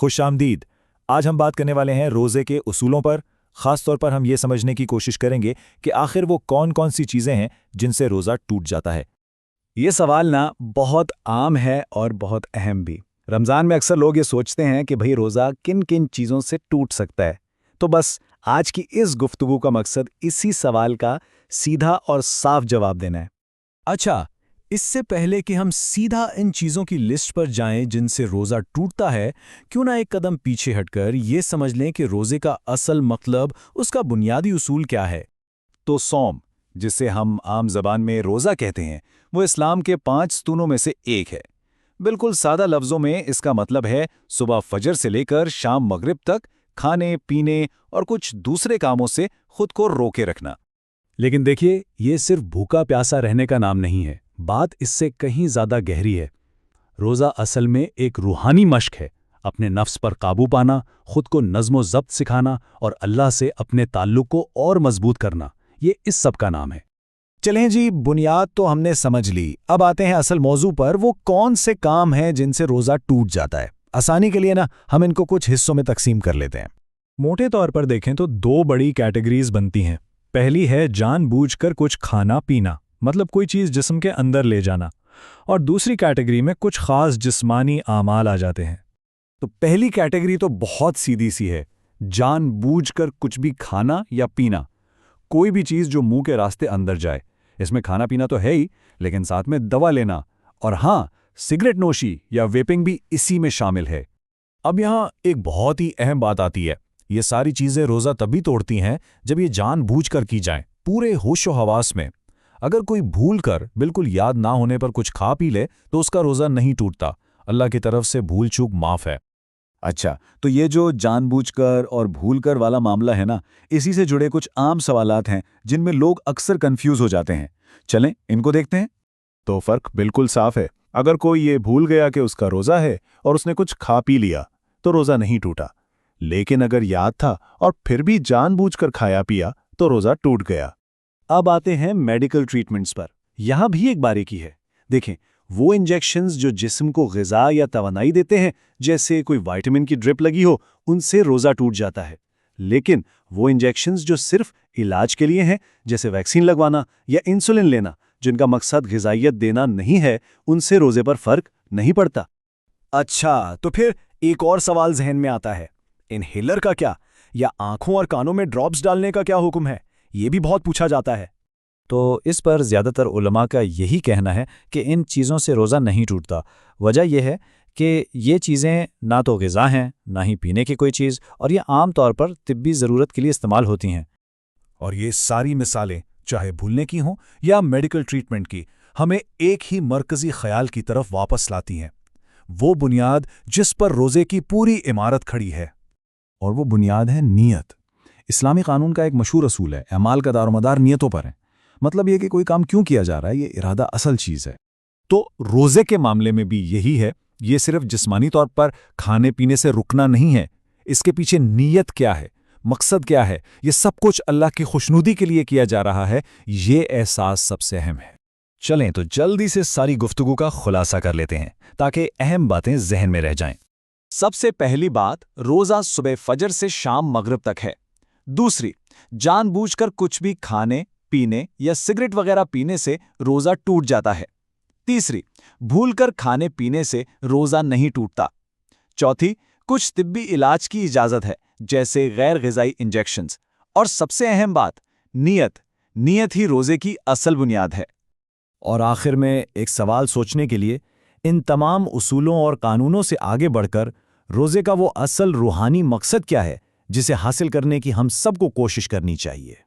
खुश आमदीद। आज हम बात करने वाले हैं रोज़े के उसूलों पर। ख़ास तौर पर हम ये समझने की कोशिश करेंगे कि आखिर वो कौन कौन सी चीज़ें हैं जिनसे रोज़ा टूट जाता है। ये सवाल ना बहुत आम है और बहुत अहम भी। रमज़ान में अक्सर लोग ये सोचते हैं कि भाई रोज़ा किन किन चीज़ों से टूट सकता है। तो बस आज की इस गुफ्तगू का मकसद इसी सवाल का सीधा और साफ जवाब देना है। अच्छा, इससे पहले कि हम सीधा इन चीज़ों की लिस्ट पर जाएं जिनसे रोज़ा टूटता है, क्यों ना एक कदम पीछे हटकर ये समझ लें कि रोज़े का असल मतलब, उसका बुनियादी उसूल क्या है। तो सौम, जिसे हम आम ज़बान में रोज़ा कहते हैं, वो इस्लाम के 5 स्तूनों में से एक है। बिल्कुल सादा लफ्ज़ों में इसका मतलब है सुबह फजर से लेकर शाम मगरिब तक खाने पीने और कुछ दूसरे कामों से खुद को रोके रखना। लेकिन देखिए, ये सिर्फ भूखा प्यासा रहने का नाम नहीं है। बात इससे कहीं ज़्यादा गहरी है। रोज़ा असल में एक रूहानी मश्क है। अपने नफ्स पर काबू पाना, खुद को नज़्म ज़ब्त सिखाना और अल्लाह से अपने ताल्लुक़ को और मजबूत करना, ये इस सब का नाम है। चलें जी, बुनियाद तो हमने समझ ली। अब आते हैं असल मौजू पर। वो कौन से काम हैं जिनसे रोज़ा टूट जाता है। आसानी के लिए ना हम इनको कुछ हिस्सों में तकसीम कर लेते हैं। मोटे तौर पर देखें तो 2 बड़ी कैटेगरीज बनती हैं। पहली है जानबूझकर कुछ खाना पीना, मतलब कोई चीज़ जिस्म के अंदर ले जाना, और दूसरी कैटेगरी में कुछ खास जिस्मानी आमाल आ जाते हैं। तो पहली कैटेगरी तो बहुत सीधी सी है, जानबूझकर कुछ भी खाना या पीना। कोई भी चीज़ जो मुंह के रास्ते अंदर जाए। इसमें खाना पीना तो है ही, लेकिन साथ में दवा लेना और हाँ, सिगरेट नोशी या वेपिंग भी इसी में शामिल है। अब यहाँ एक बहुत ही अहम बात आती है। ये सारी चीज़ें रोज़ा तभी तोड़ती हैं जब ये जानबूझकर की जाएं, पूरे होशो हवास में। अगर कोई भूल कर, बिल्कुल याद ना होने पर कुछ खा पी ले तो उसका रोज़ा नहीं टूटता। अल्लाह की तरफ से भूल चूक माफ़ है। अच्छा, तो ये जो जानबूझकर और भूलकर वाला मामला है ना, इसी से जुड़े कुछ आम सवालात हैं जिनमें लोग अक्सर कंफ्यूज हो जाते हैं। चलें इनको देखते हैं। तो फ़र्क बिल्कुल साफ है। अगर कोई ये भूल गया कि उसका रोज़ा है और उसने कुछ खा पी लिया तो रोज़ा नहीं टूटा। लेकिन अगर याद था और फिर भी जानबूझकर खाया पिया तो रोज़ा टूट गया। अब आते हैं मेडिकल ट्रीटमेंट्स पर। यहाँ भी एक बारीकी है। देखें, वो इंजेक्शंस जो जिस्म को ग़िज़ा या तवानाई देते हैं, जैसे कोई विटामिन की ड्रिप लगी हो, उनसे रोज़ा टूट जाता है। लेकिन वो इंजेक्शंस जो सिर्फ इलाज के लिए हैं, जैसे वैक्सीन लगवाना या इंसुलिन लेना, जिनका मकसद ग़िज़ाइयत देना नहीं है, उनसे रोज़े पर फ़र्क नहीं पड़ता। अच्छा, तो फिर एक और सवाल जहन में आता है, इनहेलर का क्या, या आंखों और कानों में ड्रॉप्स डालने का क्या हुक्म है? ये भी बहुत पूछा जाता है। तो इस पर ज़्यादातर उलमा का यही कहना है कि इन चीज़ों से रोज़ा नहीं टूटता। वजह यह है कि ये चीज़ें ना तो ग़िज़ा हैं, ना ही पीने की कोई चीज़, और ये आम तौर पर तिब्बी ज़रूरत के लिए इस्तेमाल होती हैं। और ये सारी मिसालें, चाहे भूलने की हों या मेडिकल ट्रीटमेंट की, हमें एक ही मरकज़ी ख़याल की तरफ वापस लाती हैं। वो बुनियाद जिस पर रोज़े की पूरी इमारत खड़ी है, और वो बुनियाद है नीयत। इस्लामी कानून का एक मशहूर असूल है, अमाल का दारोमदार नीयतों पर है। मतलब ये कि कोई काम क्यों किया जा रहा है, ये इरादा असल चीज़ है। तो रोज़े के मामले में भी यही है। ये सिर्फ जिस्मानी तौर पर खाने पीने से रुकना नहीं है। इसके पीछे नीयत क्या है, मकसद क्या है, ये सब कुछ अल्लाह की खुशनुदी के लिए किया जा रहा है। ये एहसास सबसे अहम है। चलें तो जल्दी से सारी गुफ्तगू का खुलासा कर लेते हैं ताकि अहम बातें जहन में रह जाएं। सबसे पहली बात, रोज़ा सुबह फजर से शाम मगरिब तक है। दूसरी, जानबूझकर कुछ भी खाने पीने या सिगरेट वगैरह पीने से रोज़ा टूट जाता है। तीसरी, भूलकर खाने पीने से रोज़ा नहीं टूटता। चौथी, कुछ तिब्बी इलाज की इजाज़त है, जैसे गैर ग़िज़ाई इंजेक्शंस। और सबसे अहम बात, नीयत ही रोज़े की असल बुनियाद है। और आखिर में एक सवाल सोचने के लिए, इन तमाम उसूलों और कानूनों से आगे बढ़कर रोज़े का वो असल रूहानी मकसद क्या है जिसे हासिल करने की हम सबको कोशिश करनी चाहिए।